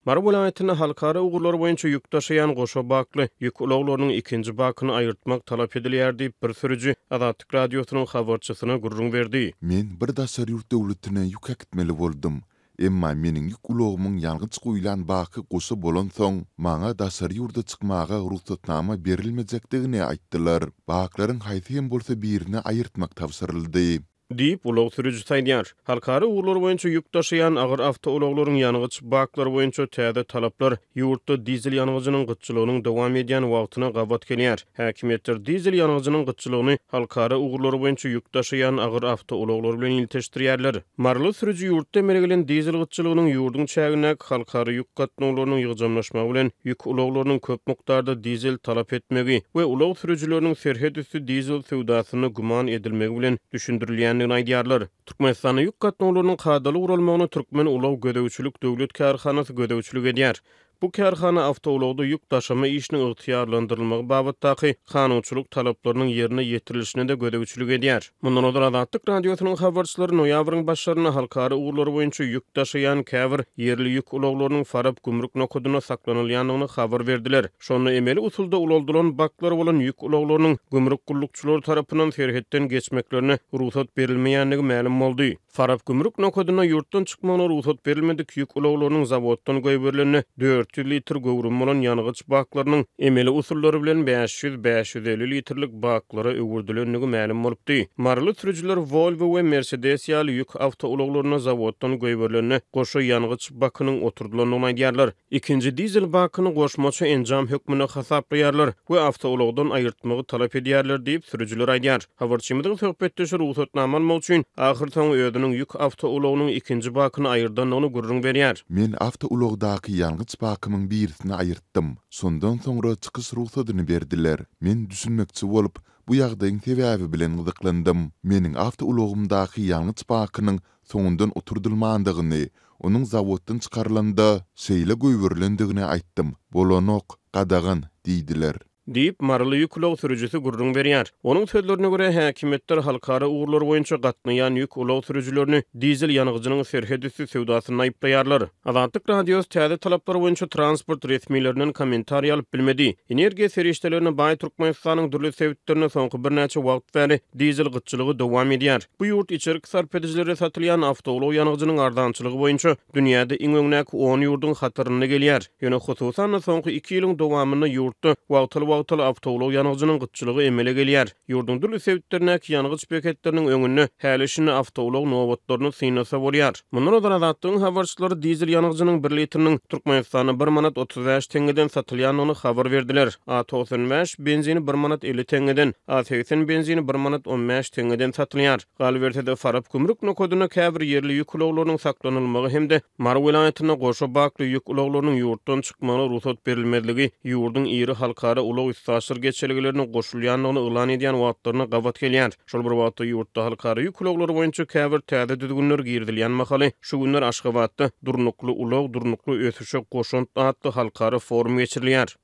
Mar vilayetinde halkara ugurlar boýunça ýük taşıyan goşa bakly ýük ulaglarynyň ikinji bakyny aýyrtmak talap edilýär diýip bir sürüji Azatlyk radiosynyň habarçysyna gurrun berdi. Men bir daşary ýurt döwletine ýük akitmeli boldum. Emma meniň ýük ulagymyň ýalgyç goýulan baky goşa bolan soň maňa daşary ýurda çykmaga ruhsatnama berilmejekdigini aýtdylar. Baklaryň haýsy hem bolsa birine aýyrtmak tapşyryldy. Diýip ulag sürüji saýdýar. Halkara ugurlar boýunça ýük taşıyan agyr awtoulaglaryň ýanygyç baklary boýunça täze talaplar ýurtda dizel ýanygyjynyň gytçylygynyň dowam edýän wagtyna gabat gelýär. Häkimetler dizel ýanygyjynyň gytçylygyny halkara ugurlar boýunça ýük taşıyan agyr awtoulaglar bilen ilteşdirýärler. Marly sürüji ýurtda emelgelen dizel gytçylygynyň ýurdun çägine halkara ýük gatnawlarynyň ýygyjamlaşmagy bilen ýük ulaglarynyň köp mukdarda dizel talap etmegi we ulag sürüjileriniň serhed üstü dizel sowdasyny guman edilmegi bilen düşündirilýän aýdýarlar. Türkmenistanyň ýük gatnawlarynyň kadaly urulmagyny Türkmen Ulaw Gödäwçilik Döwlet Karhanasy gödäwçilik edýär. Bu karhana awtoulagda ýük taşyma işiniň ygtyýarlandyrylmagy babatdaky kanunçylyk talaplarynyň ýerine ýetirilişine de gödäwçilik edýär. Mundan olar Azatlyk radiosynyň habarçylary noýabryň başlaryna halkara ugurlary boýunça ýük taşıyan käbir ýerli ýük ulaglarynyň Farab gümrük nokodyna saklanylýanyny habar berdiler. Şonu emeli usulda ulaldylan baklar bolan ýük ulaglarynyň gümrük gullukçylary tarapyndan serhetden geçmeklerine ruhsat berilmeýänligi ma'lum boldy. Farab gümrük nokodyna ýurtdan çykmagyna ruhsat berilmedik ýük ulaglarynyň zawoddan goýberilýäni 400 litr gowrum bolan ýanygyç baklarynyň emeli usullary bilen 500-550 litrlik baklary öwürdilenligi ma'lum bolupdy. Marly sürüjiler Volvo we Mercedes ýaly ýük awtoulaglaryna zawoddan goýberilýäni goşa ýanygyç bakynyň oturdylanyny aýdýarlar. Ikinji dizel bakyny goşmaça enjam hökmüne hasaplaýarlar we awtoulagdan aýyrtmagy talap edýärler diýip sürüjiler aýdýar. Habarçymyzyň söhbetdeşi ruhsatnama almak üçin ahir soň ödüniň ýük awtoulagynyň ikinji bakyny aýyrdan gurrun berýär. Men awtoulagdaky ýalgyç bakymyň birisini aýyrtdym. Sondan soňra çykyş ruhsatyny berdiler. Men düşünmekçi bolup bu ýagdaýyň sebäbi bilen gyzyklandym. Meniň awtoulagymdaky ýalgyç bakynyň soňundan oturdylmandygyny, onuň zawoddan çykarylanda şeýle goýberilendигini aýtdym. Bolanok gadagan diýdiler. Diýip marly ýük ulag sürüjisi gurrun berýär. Onuň sözlerine görä häkimetler halkara ugurlar boýunça gatnaýan ýük ulag sürüjilerini dizel ýanygyjynyň serhed üstü sowdasyna aýyplaýarlar. Azatlyk radiosy täze talaplary boýunça transport resmiýetleriniň kommentariýa alyp bilmedi. Energiýa serişdelerini baý Türkmenistanyň dürli sebäplerine soňky bir näçe wagt bäri dizel gytçylygy dowam edýär. Bu ýurt içerik sarp edijilere satylýan awtoulag ýanygyjynyň ardançylygy boýunça dünýäde iň öňnäki 10 ýurdun hatyryna gelýär. Ýöne hususan soňky 2 ýylyň dowamyny ýurtda wagtly awtoulag ýanygyjynyň gytçylygy emele gelýär. Ýurdun dürli sebäplerine ýanygyç beketleriniň öňünde häleşini awtoulag nowatlaryny synasa bolýar. Mundan olar Azatlygyň habarçylary dizel ýanygyjynyň 1 litriniň Türkmenistana 1 manat 35 tengeden satylýanyny habar berdiler. A95 benzini 1 manat 50 tengeden, A80 benzini 1 manat 15 tengeden satylýar. Galbertede Farab gümrük nokodyna käbir ýerli ýük ulaglarynyň saklanylmagy hemde Mar vilayetine goşa bakly ýük ulaglarynyň ýurtdan çykmagyna ruhsat berilmediligi ýurdun iri halkara ulag üstaşyr geçeliglerini goşulýanlygyny ýylan edýän wagtlaryna gabat gelýär. Şol bir wagtda ýurtda halkara ýük ulaglary boýunça käbir täze düzgünler girdilýän mahaly şu günler Aşgabatda durnukly ulag durnukly ösüşe goşunt atly halkara forum geçirilýär.